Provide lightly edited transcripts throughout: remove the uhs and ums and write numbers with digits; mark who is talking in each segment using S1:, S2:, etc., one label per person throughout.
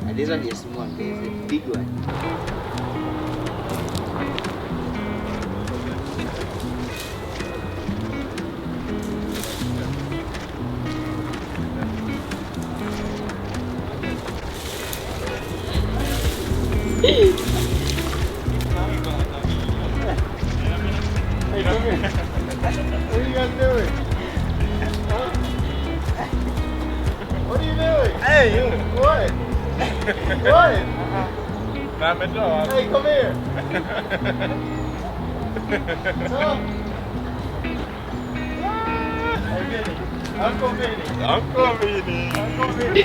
S1: And this one is small, this is a big one.
S2: Hey, come here. What are you guys doing? Huh? What are you doing? Hey! What? What? Hey, come here. Huh? Hey, Vinny. Uncle Vinny. Uncle Vinny. Uncle Vinny.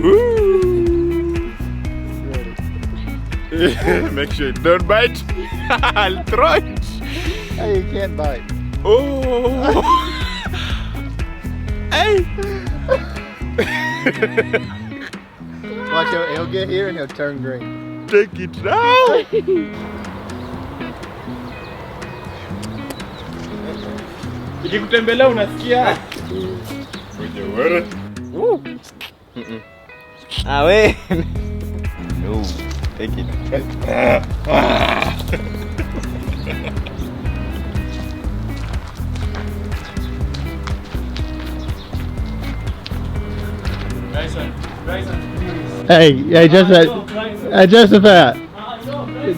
S3: Woo! Make sure you don't bite. I'll throw it.
S2: Hey, you can't bite.
S3: Oh! Hey!
S2: Watch out, he'll get here and he'll turn green.
S3: Take it now!
S2: Ikikutembelea unasikia?
S3: Kwenye wewe.
S1: Ah, wait.
S3: No, take it.
S2: Bryson, please.
S4: Hey, Joseph, hey, Josephat,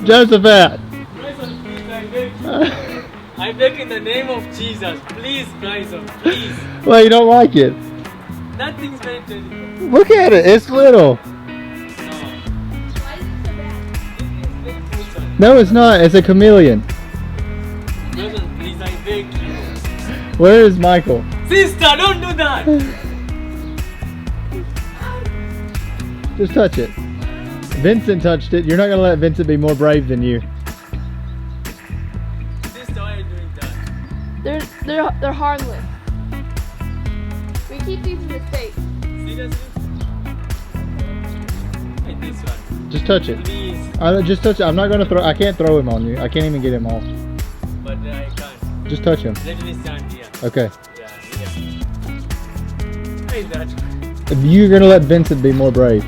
S4: Josephat.
S2: Bryson, please, I beg in the name of Jesus. Please, Bryson, please.
S4: Well, you don't like it.
S2: Nothing's mentioned.
S4: Look at it, it's little. No, it's not. It's a chameleon.
S2: Bryson, please, I beg you.
S4: Where is Michael?
S2: Sister, don't do that.
S4: Just touch it. Vincent touched it. You're not gonna let Vincent be more brave than you.
S2: Sister, why are you doing that?
S5: They're harmless. We keep these in the States.
S2: Seriously? Hey, this one.
S4: Just touch it.
S2: Please.
S4: Just touch it. I'm not gonna throw. I can't throw him on you. I can't even get him off.
S2: But I can't.
S4: Just touch him.
S2: Let me stand here.
S4: Okay.
S2: Yeah, here. Why is that?
S4: You're gonna let Vincent be more brave.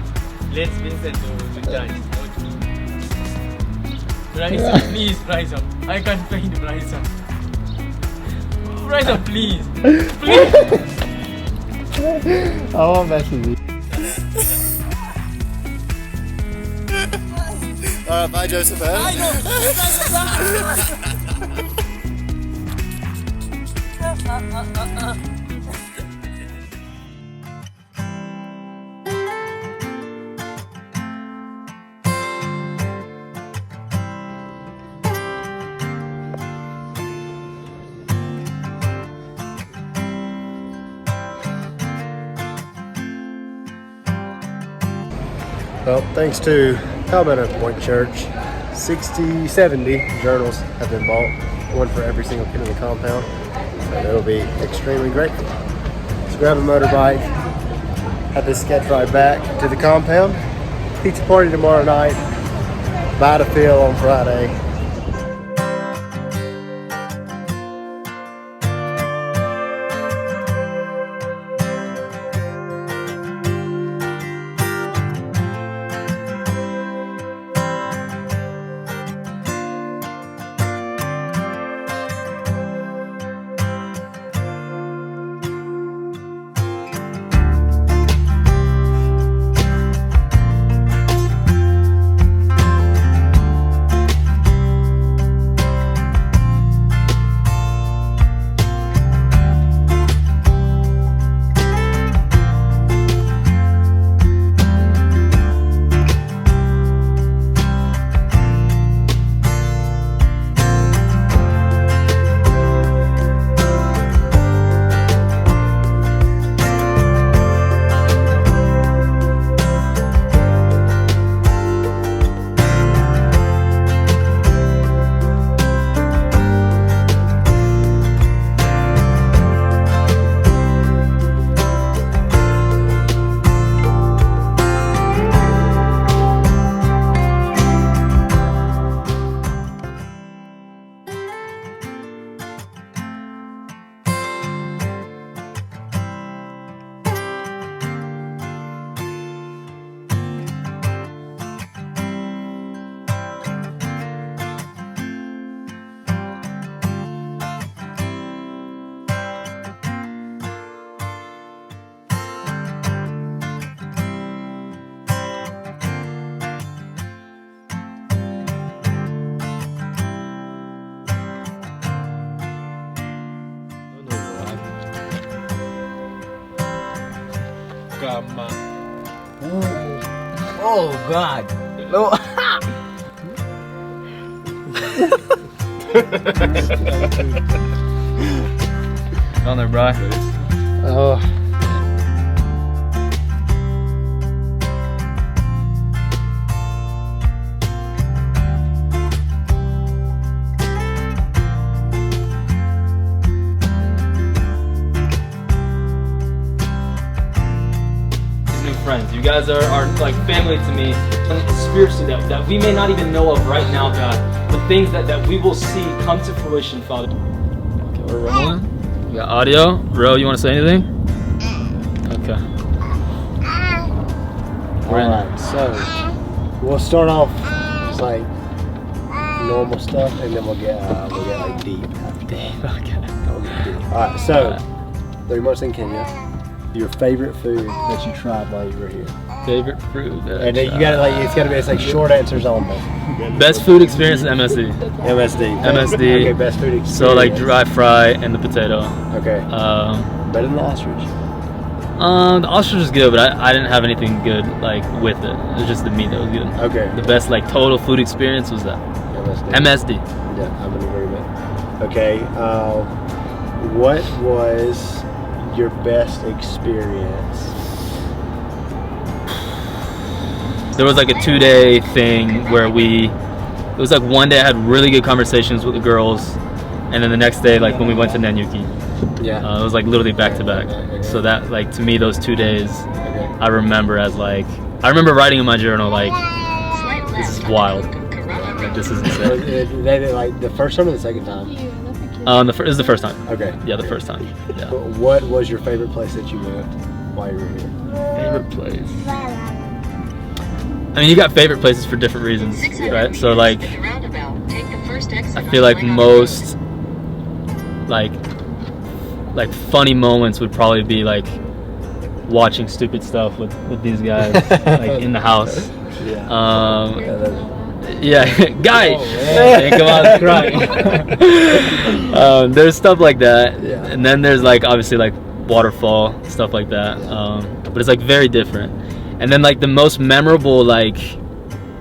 S2: Let's Vincent to dance. Bryson, please, Bryson. I can't find Bryson. Bryson, please. Please.
S4: I won't mess with you.
S3: Bye, Josephat.
S6: Well, thanks to Kibera Point Church, 70 journals have been bought, one for every single kid in the compound. So it'll be extremely grateful. Let's grab a motorbike, have this sketch ride back to the compound, pizza party tomorrow night, buy the field on Friday.
S3: cama.
S1: Oh God. No.
S2: On there, bro.
S4: Oh.
S2: New friends. You guys are like family to me, and spiritually that we may not even know of right now, God. The things that we will see come to fruition, Father. Okay, we're rolling. We got audio. Ro, you want to say anything? Okay.
S6: Alright, so we'll start off just like normal stuff and then we'll get like deep.
S2: Deep, okay.
S6: Alright, so 3 months in Kenya. Your favorite food that you tried while you were here.
S2: Favorite fruit.
S6: And then you gotta it's like short answers only.
S2: Best food experience in MSD.
S6: MSD.
S2: MSD.
S6: Okay, best food experience.
S2: So like dry fry and the potato.
S6: Okay. Better than the ostrich.
S2: The ostrich was good, but I didn't have anything good like with it. It was just the meat that was good.
S6: Okay.
S2: The best like total food experience was that. MSD.
S6: Yeah, I'm in agreement. Okay. What was your best experience?
S2: There was like a 2-day thing where it was like one day I had really good conversations with the girls, and then the next day like when we went to Nanyuki,
S6: Yeah.
S2: it was like literally back to back. So that like to me those 2 days I remember as like, I remember writing in my journal like, this is wild, like, this is insane.
S6: They like the first time or the second time?
S2: It was the first time.
S6: Okay.
S2: Yeah, the first time. Yeah.
S6: What was your favorite place that you went while you were here?
S2: Favorite place. I mean, you got favorite places for different reasons, right? So like, I feel like most like funny moments would probably be like watching stupid stuff with these guys like in the house. Yeah, guy, come on, crying. There's stuff like that, and then there's like obviously like waterfall stuff like that. But it's like very different. And then like the most memorable, like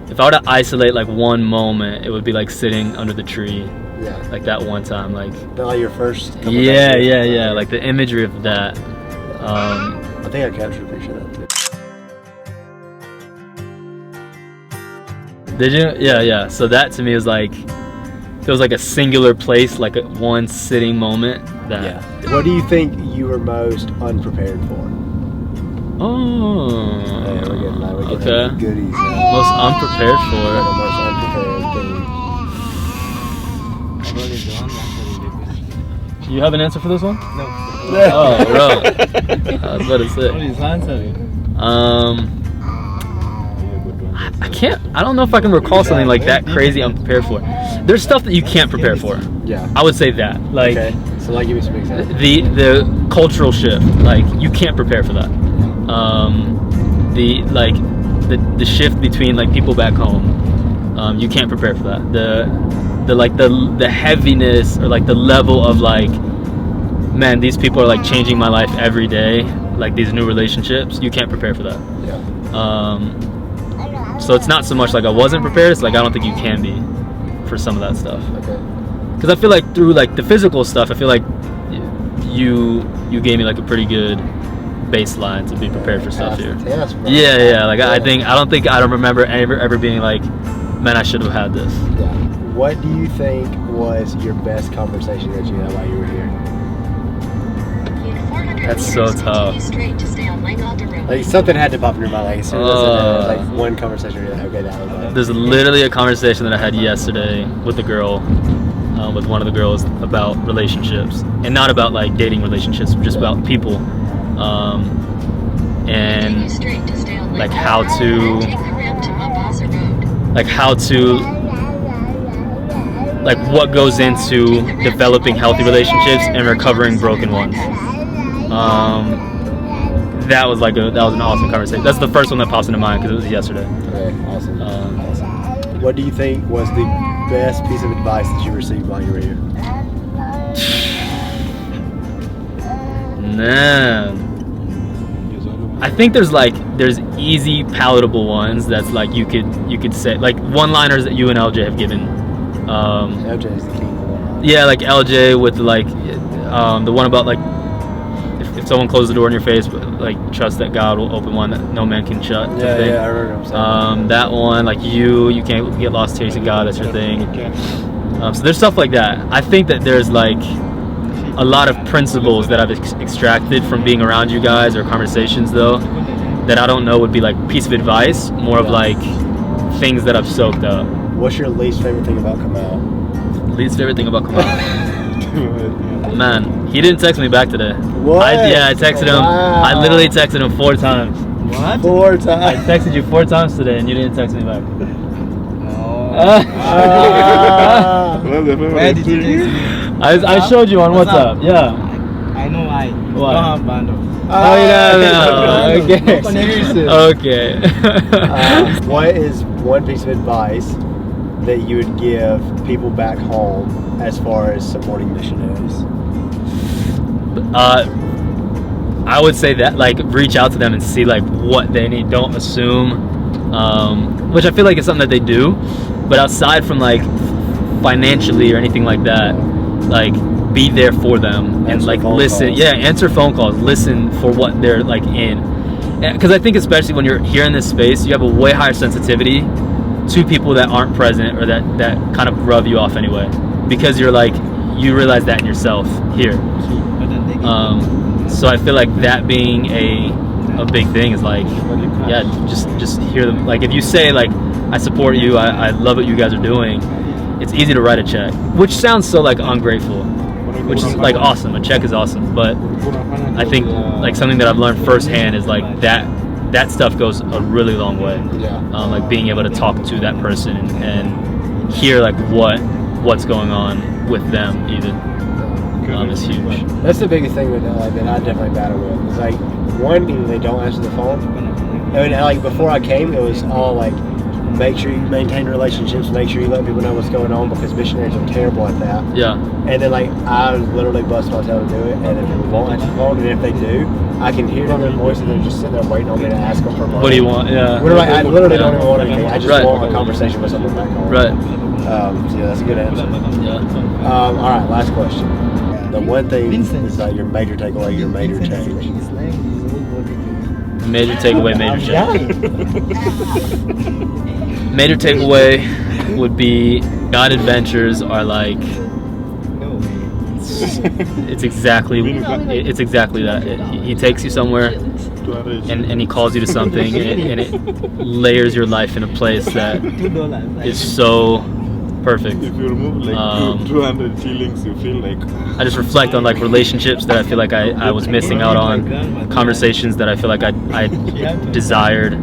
S2: if I were to isolate like one moment, it would be like sitting under the tree.
S6: Yeah.
S2: Like that one time, like.
S6: Like your first.
S2: Yeah. Like the imagery of that.
S6: I think I captured a picture of that too.
S2: Did you? Yeah. So that to me is like, feels like a singular place, like a one sitting moment. That.
S6: Yeah. What do you think you were most unprepared for?
S2: Oh.
S6: Yeah, we're getting
S2: okay.
S6: Goodies now.
S2: Most unprepared
S6: The
S2: for.
S6: most unprepared thing.
S2: You have an answer for this one?
S1: No.
S2: Oh, bro. I was about to say. I don't know if I can recall something like that crazy unprepared for. There's stuff that you can't prepare for.
S6: Yeah.
S2: I would say that. Like,
S6: okay. So like give me some examples.
S2: The cultural shift, like you can't prepare for that. The shift between like people back home, you can't prepare for that. The heaviness or like the level of like, man, these people are like changing my life every day. Like these new relationships, you can't prepare for that.
S6: Yeah.
S2: So it's not so much like I wasn't prepared. It's like I don't think you can be for some of that stuff.
S6: Okay.
S2: Because I feel like through like the physical stuff, I feel like you gave me like a pretty good baseline to be prepared for stuff here. Yeah. Like I don't remember ever being like, man, I should have had this.
S6: Yeah. What do you think was your best conversation that you had while you were here?
S2: That's so tough.
S6: Like something had to pop in your mind. Like as soon as like one conversation, you're like, okay, that was like.
S2: There's literally a conversation that I had yesterday with a girl, with one of the girls about relationships, and not about like dating relationships, but just about people, and like how to like what goes into developing healthy relationships and recovering broken ones. That was an awesome conversation. That's the first one that pops into mind because it was yesterday.
S6: Okay, awesome. What do you think was the best piece of advice that you received while you were here? Man,
S2: I think there's easy palatable ones that's like you could say like one-liners that you and LJ have given.
S6: LJ is the king of one.
S2: Yeah, like LJ with like the one about like if someone closes the door in your face, like trust that God will open one that no man can shut.
S6: Yeah, yeah, I remember what I'm saying.
S2: That one, like you can't get lost chasing God. That's your thing. So there's stuff like that. I think that there's like a lot of principles that I've extracted from being around you guys or conversations though that I don't know would be like piece of advice, more of like things that I've soaked up.
S6: What's your least favorite thing about Kamau?
S2: Least favorite thing about Kamau? Man, he didn't text me back today.
S6: What?
S2: I texted him.
S6: Wow.
S2: I literally texted him 4 times.
S1: What?
S6: 4
S2: I
S6: times.
S2: texted you 4 times today and you didn't text me back.
S1: Where did you text me?
S2: I showed you on WhatsApp. Yeah.
S1: I know why.
S2: What?
S1: Don't have bundle.
S2: Oh, yeah, no. Okay.
S6: Excuses.
S2: Okay.
S6: What is one piece of advice that you would give people back home as far as supporting missionaries?
S2: I would say that like reach out to them and see like what they need. Don't assume, which I feel like is something that they do. But outside from like financially or anything like that, like be there for them and like listen.
S6: Calls.
S2: Yeah, answer phone calls. Listen for what they're like in. Because I think especially when you're here in this space, you have a way higher sensitivity to people that aren't present or that kind of rub you off anyway. Because you're like you realize that in yourself here. So I feel like that being a big thing is like, yeah, just hear them. Like if you say like, I support you, I love what you guys are doing, it's easy to write a check, which sounds so like ungrateful, which is like awesome. A check is awesome, but I think like something that I've learned firsthand is like that stuff goes a really long way.
S6: Yeah.
S2: Like being able to talk to that person and hear like what's going on with them even. Is huge.
S6: That's the biggest thing that I definitely battle with. It's like, one, they don't answer the phone. And like before I came, it was all like, make sure you maintain relationships, make sure you let people know what's going on, because missionaries are terrible at that.
S2: Yeah.
S6: And then like I literally bust my tail to do it, and then people won't answer the phone, and if they do, I can hear it in their voice, and they're just sitting there waiting on me to ask them for money.
S2: What do you want? Yeah.
S6: What do I literally don't even want anything. I just want a conversation with someone back home.
S2: Right.
S6: So yeah, that's a good answer.
S2: Yeah.
S6: All right, last question. The one thing is like your major takeaway, your major change.
S2: Major takeaway, major change. Major takeaway would be God adventures are like it's exactly that. He takes you somewhere and he calls you to something and it layers your life in a place that is so perfect.
S3: If you remove like 200 shillings, you feel like...
S2: I just reflect on like relationships that I feel like I was missing out on, conversations that I feel like I desired,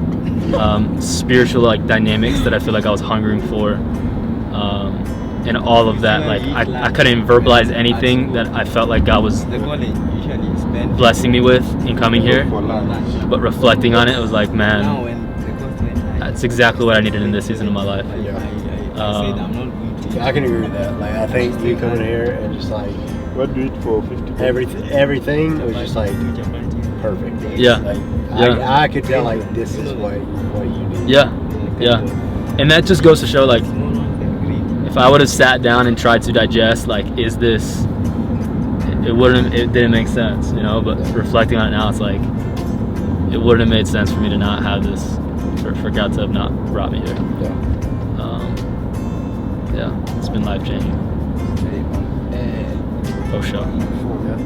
S2: spiritual like dynamics that I feel like I was hungering for, and all of that. Like I couldn't even verbalize anything that I felt like God was blessing me with in coming here, but reflecting on it, it was like, man, that's exactly what I needed in this season of my life.
S6: I can agree with that. Like I think you coming here and just like
S3: What do you eat for 50?
S6: everything was just like perfect.
S2: Yeah.
S6: Like
S2: Yeah.
S6: I could tell like this is what you need.
S2: Yeah, yeah. And that just goes to show like if I would have sat down and tried to digest like is this it didn't make sense, you know, but reflecting on it now it's like it wouldn't have made sense for me to not have this, for God to have not brought me here. Yeah, it's been life changing. For sure.
S6: Yeah.